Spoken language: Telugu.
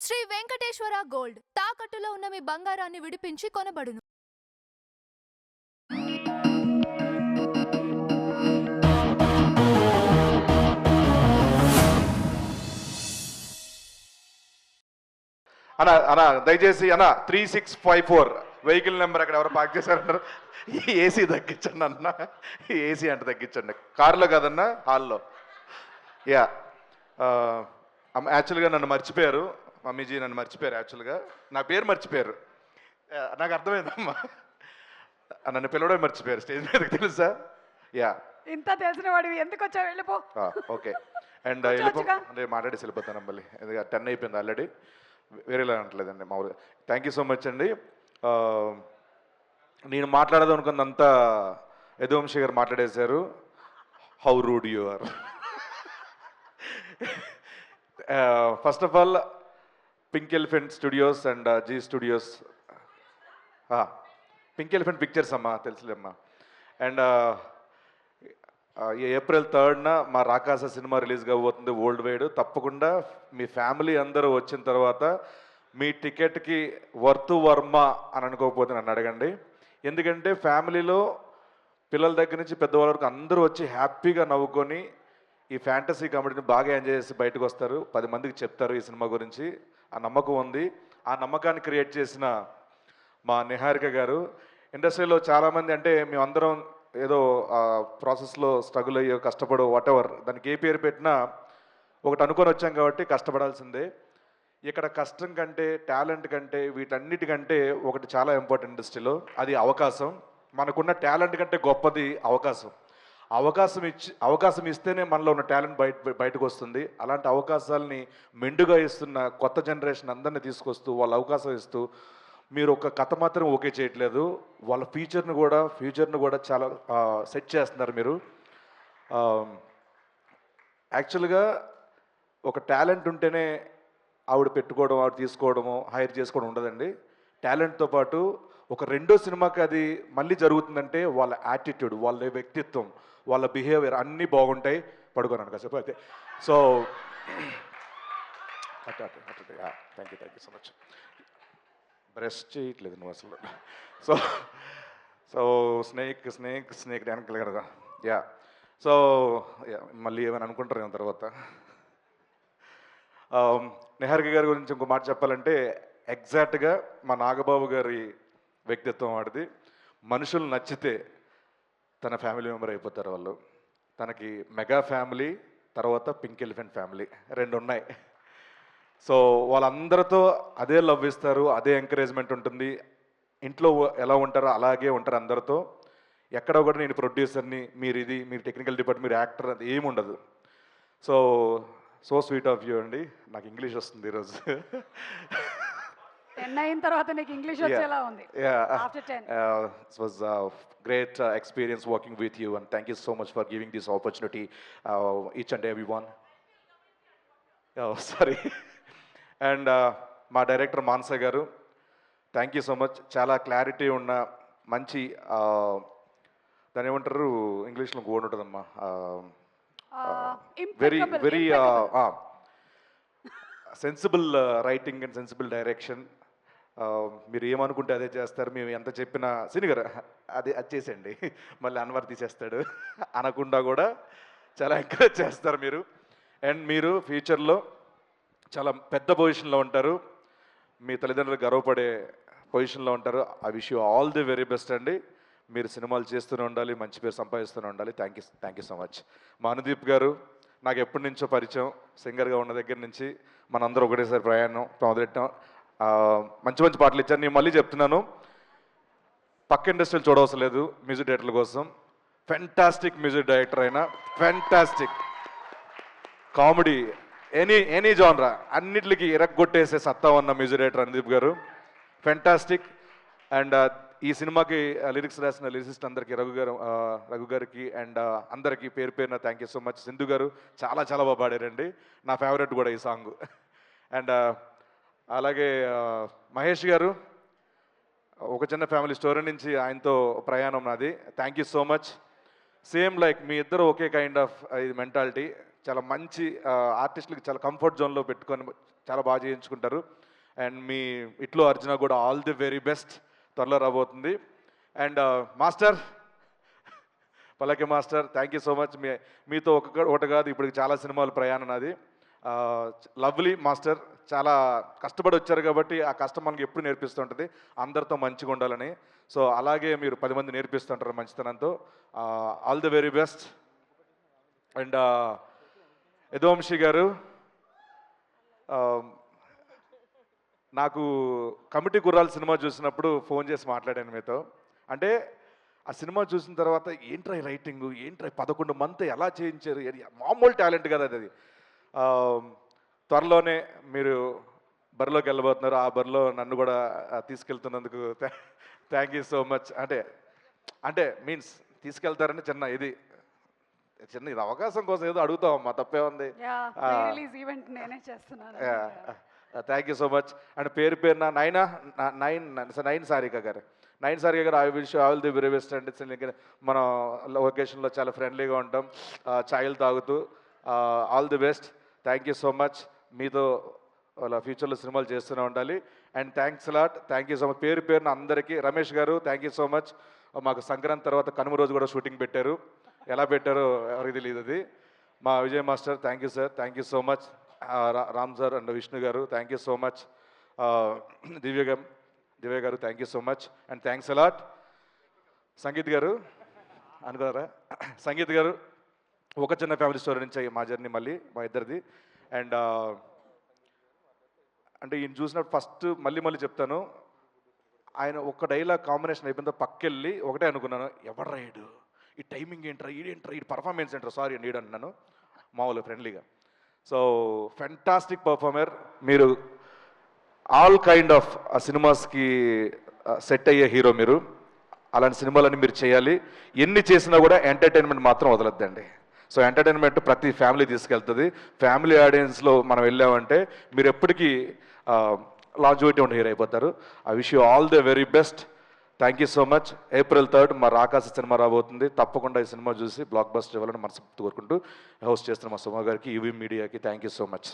శ్రీ వెంకటేశ్వర గోల్డ్ తాకట్టులో ఉన్న మీ బంగారాన్ని విడిపించి కొనబడును. అన్నా అన్నా దయచేసి అన్న 3654 వెహికల్ నెంబర్ అక్కడ ఎవరు పార్క్ చేశారంటారు. ఏసీ తగ్గించండి అన్న, ఏసీ అంటే తగ్గించండి. కారులో కాదన్నా, హాల్లో. యా యాక్చువల్గా నన్ను మర్చిపోయారు, మమ్మీజీ నన్ను మర్చిపోయారు. యాక్చువల్గా నా పేరు మర్చిపోయారు. నాకు అర్థమైందమ్మా, నన్ను పిలవడం మర్చిపోయారు స్టేజ్ మీదకి, తెలుసా? యా ఇంత తెలిసిన వాడివి ఎందుకు వచ్చావు? వెళ్ళిపో. ఓకే. అండ్ వెళ్ళిపో అంటే మాట్లాడేసి వెళ్ళిపోతాను మళ్ళీ, ఎందుకంటే 10 అయిపోయింది ఆల్రెడీ. వేరేలా అంటలేదండి మామూలుగా. థ్యాంక్ యూ సో మచ్ అండి. నేను మాట్లాడదాం అనుకున్నంతా యదువంశీ గారు మాట్లాడేశారు. How rude you are. First of all pink elephant studios and Zee studios, pink elephant pictures అమ్మా, తెలుసులేమ్మా. అండ్ ఏప్రిల్ 3rd మా రాకాస సినిమా రిలీజ్ కాబోతుంది వరల్డ్ వైడ్. తప్పకుండా మీ ఫ్యామిలీ అందరూ వచ్చిన తర్వాత మీ టికెట్కి వర్త్ వర్మ అని అనుకోకపోతే నన్ను అడగండి. ఎందుకంటే ఫ్యామిలీలో పిల్లల దగ్గర నుంచి పెద్దవాళ్ళ వరకు అందరూ వచ్చి హ్యాపీగా నవ్వుకొని ఈ ఫ్యాంటసీ కామెడీని బాగా ఎంజాయ్ చేసి బయటకు వస్తారు, 10 మందికి చెప్తారు ఈ సినిమా గురించి. ఆ నమ్మకం ఉంది. ఆ నమ్మకాన్ని క్రియేట్ చేసిన మా నిహారిక గారు. ఇండస్ట్రీలో చాలామంది, అంటే మేమందరం ఏదో ప్రాసెస్లో స్ట్రగుల్ అయ్యో కష్టపడో వాటెవర్, దానికి ఏ పేరు పెట్టినా ఒకటి అనుకొని వచ్చాం కాబట్టి కష్టపడాల్సిందే. ఇక్కడ కష్టం కంటే, టాలెంట్ కంటే, వీటన్నిటికంటే ఒకటి చాలా ఇంపార్టెంట్ ఇండస్ట్రీలో, అది అవకాశం. మనకున్న టాలెంట్ కంటే గొప్పది అవకాశం. అవకాశం ఇస్తేనే మనలో ఉన్న టాలెంట్ బయటకు వస్తుంది. అలాంటి అవకాశాలని మెండుగా ఇస్తున్న కొత్త జనరేషన్ అందరినీ తీసుకొస్తూ వాళ్ళ అవకాశం ఇస్తూ, మీరు ఒక కథ మాత్రం ఓకే చేయట్లేదు, వాళ్ళ ఫ్యూచర్ను కూడా చాలా సెట్ చేస్తున్నారు మీరు. యాక్చువల్గా ఒక టాలెంట్ ఉంటేనే ఆవిడ పెట్టుకోవడం, ఆవిడ తీసుకోవడము, హైర్ చేసుకోవడం ఉండదండి. టాలెంట్తో పాటు ఒక రెండో సినిమాకి అది మళ్ళీ జరుగుతుందంటే వాళ్ళ యాటిట్యూడ్, వాళ్ళ వ్యక్తిత్వం, వాళ్ళ బిహేవియర్ అన్నీ బాగుంటాయి. పడుకోనాను కాసేపు అయితే. So thank you so much. Breast చేయట్లేదు నువ్వు అసలు. సో సో స్నేక్ వెనకాల కదా. యా సో మళ్ళీ ఏమైనా అనుకుంటారు తర్వాత. నిహారిక గారి గురించి ఇంకో మాట చెప్పాలంటే, ఎగ్జాక్ట్గా మా నాగబాబు గారి వ్యక్తిత్వం వాడిది. మనుషులు నచ్చితే తన ఫ్యామిలీ మెంబర్ అయిపోతారు వాళ్ళు. తనకి మెగా ఫ్యామిలీ, తర్వాత పింక్ ఎలిఫెంట్ ఫ్యామిలీ 2 ఉన్నాయి. సో వాళ్ళందరితో అదే లవ్ ఇస్తారు, అదే ఎంకరేజ్మెంట్ ఉంటుంది. ఇంట్లో ఎలా ఉంటారో అలాగే ఉంటారు అందరితో. ఎక్కడ కూడా నేను ప్రొడ్యూసర్ని, మీరు టెక్నికల్ డిపార్ట్మెంట్, మీరు యాక్టర్, అది ఏమి ఉండదు. సో స్వీట్ ఆఫ్ యూ అండి. నాకు ఇంగ్లీష్ వస్తుంది ఈరోజు. 10 అయిన తర్వాత నీకు ఇంగ్లీష్ వచ్చేలా ఉంది. After 10. It was a great experience working with you, and thank you so much for giving this opportunity, each and everyone. Sorry. And మా డైరెక్టర్ మానస గారు, థ్యాంక్ యూ సో మచ్. చాలా క్లారిటీ ఉన్న మంచి, దాని ఏమంటారు ఇంగ్లీష్లో గోడ్ ఉంటుందమ్మా, very sensible writing and sensible direction. మీరు ఏమనుకుంటే అదే చేస్తారు. మేము ఎంత చెప్పినా సిని గారు అది చేసేయండి, మళ్ళీ అన్వర్ తీసేస్తాడు అనకుండా కూడా చాలా ఎంకరేజ్ చేస్తారు మీరు. అండ్ మీరు ఫ్యూచర్లో చాలా పెద్ద పొజిషన్లో ఉంటారు, మీ తల్లిదండ్రులు గర్వపడే పొజిషన్లో ఉంటారు. I wish you all the very best అండి. మీరు సినిమాలు చేస్తూనే ఉండాలి, మంచి పేరు సంపాదిస్తూనే ఉండాలి. Thank you so much. మా అనుదీప్ గారు నాకు ఎప్పటి నుంచో పరిచయం, సింగర్గా ఉన్న దగ్గర నుంచి మనందరూ ఒకటేసారి ప్రయాణం మొదలెట్టాం. మంచి మంచి పాటలు ఇచ్చారు. నేను మళ్ళీ చెప్తున్నాను, పక్క ఇండస్ట్రీలు చూడవలసిన లేదు మ్యూజిక్ డైరెక్టర్ల కోసం. ఫెంటాస్టిక్ మ్యూజిక్ డైరెక్టర్ అయినా, ఫెంటాస్టిక్ కామెడీ, ఎనీ జానరా అన్నిటికి ఇరగ్గొట్టేసే సత్తా ఉన్న మ్యూజిక్ డైరెక్టర్ అనుదీప్ గారు, ఫెంటాస్టిక్. అండ్ ఈ సినిమాకి లిరిక్స్ రాసిన లిరిసిస్ట్ అందరికీ, రఘు గారికి అండ్ అందరికీ పేరు పేరున thank you so much. Sindhu గారు చాలా బాగా పాడారండి, నా ఫేవరెట్ కూడా ఈ సాంగ్. అండ్ అలాగే మహేష్ గారు, ఒక చిన్న ఫ్యామిలీ స్టోరీ నుంచి ఆయనతో ప్రయాణం నాది. Thank you so much. Same like మీ ఇద్దరు ఒకే కైండ్ ఆఫ్ ఇది మెంటాలిటీ. చాలా మంచి ఆర్టిస్టులకి చాలా కంఫర్ట్ జోన్లో పెట్టుకొని చాలా బాగా చేయించుకుంటారు. అండ్ మీ ఇట్లో అర్జున కూడా ఆల్ ది వెరీ బెస్ట్, త్వరలో రాబోతుంది. అండ్ మాస్టర్ పల్లకి master, thank you so much. మీతో ఒకటి కాదు ఇప్పుడు చాలా సినిమాలు ప్రయాణం నాది. లవ్లీ మాస్టర్, చాలా కష్టపడి వచ్చారు కాబట్టి ఆ కష్టం మనకి ఎప్పుడు నేర్పిస్తుంటుంది అందరితో మంచిగా ఉండాలని. సో అలాగే మీరు 10 మంది నేర్పిస్తుంటారు మంచితనంతో. All the very best. And Yaduvamshi గారు, నాకు కమిటీ గుర్రాల సినిమా చూసినప్పుడు ఫోన్ చేసి మాట్లాడాను మీతో. అంటే ఆ సినిమా చూసిన తర్వాత ఏంట్రా రైటింగ్, ఏంట్రా 11 మంత్ ఎలా చేయించారు, మామూలు టాలెంట్ కదా అది. త్వరలోనే మీరు బరిలోకి వెళ్ళబోతున్నారు. ఆ బరిలో నన్ను కూడా తీసుకెళ్తున్నందుకు థ్యాంక్ యూ సో మచ్. అంటే మీన్స్ తీసుకెళ్తారని చిన్న ఇది అవకాశం కోసం ఏదో అడుగుతామమ్మా, తప్పే ఉంది. రిలీజ్ ఈవెంట్ నేనే చేస్తున్నాను. Thank you so much. And పేరున నైన్ సారిక గారు, I will show all the very best. And మనం లొకేషన్లో చాలా ఫ్రెండ్లీగా ఉంటాం, ఛాయలు తాగుతూ. All the best, thank you so much. మీతో ఫ్యూచర్లో సినిమాలు చేస్తూనే ఉండాలి. And thanks lot, thank you so much. పేరున అందరికీ. రమేష్ గారు, థ్యాంక్ యూ సో మచ్. మాకు సంక్రాంతి తర్వాత కనుమ రోజు కూడా షూటింగ్ పెట్టారు, ఎలా పెట్టారో ఎవరికి తెలియదు అది. మా Vijay master, thank you sir, thank you so much. Ram sir and Vishnu గారు, థ్యాంక్ యూ సో మచ్. దివ్య గారు, thank you so much. And thanks a lot. Sangeet గారు అనుకున్నారా, సంగీత్ గారు, ఒక చిన్న ఫ్యామిలీ స్టోరీ నుంచి మా జర్నీ మళ్ళీ మా ఇద్దరిది. అండ్ అంటే ఈయన చూసినప్పుడు ఫస్ట్ మళ్ళీ చెప్తాను, ఆయన ఒక్క డైలాగ్ కాంబినేషన్ అయిపోయిందో పక్కెళ్ళి ఒకటే అనుకున్నాను, ఎవరు రాయడు ఈ టైమింగ్ ఏంట్రా, ఈ పర్ఫార్మెన్స్ ఏంట్రా, సారీ అండి ఈడు అన్నాను మామూలు ఫ్రెండ్లీగా. సో ఫెంటాస్టిక్ పర్ఫార్మర్ మీరు. ఆల్ కైండ్ ఆఫ్ సినిమాస్కి సెట్ అయ్యే హీరో మీరు. అలాంటి సినిమాలన్నీ మీరు చేయాలి. ఎన్ని చేసినా కూడా ఎంటర్టైన్మెంట్ మాత్రం వదలొద్దండి. సో ఎంటర్టైన్మెంట్ ప్రతి ఫ్యామిలీ తీసుకెళ్తుంది. ఫ్యామిలీ ఆడియన్స్లో మనం వెళ్ళామంటే మీరు ఎప్పటికీ లాంజివిటీ ఉన్న హీరో అయిపోతారు. I wish you all the very best. Thank you so much. April 3 మా రాకాసి సినిమా రాబోతుంది. తప్పకుండా ఈ సినిమా చూసి బ్లాక్ బస్టర్ ఇవ్వాలని మనస్ఫూర్తి కోరుకుంటూ హోస్ట్ చేస్తున్న మా సుమా గారికి, యూవీ మీడియాకి థ్యాంక్ యూ సో మచ్.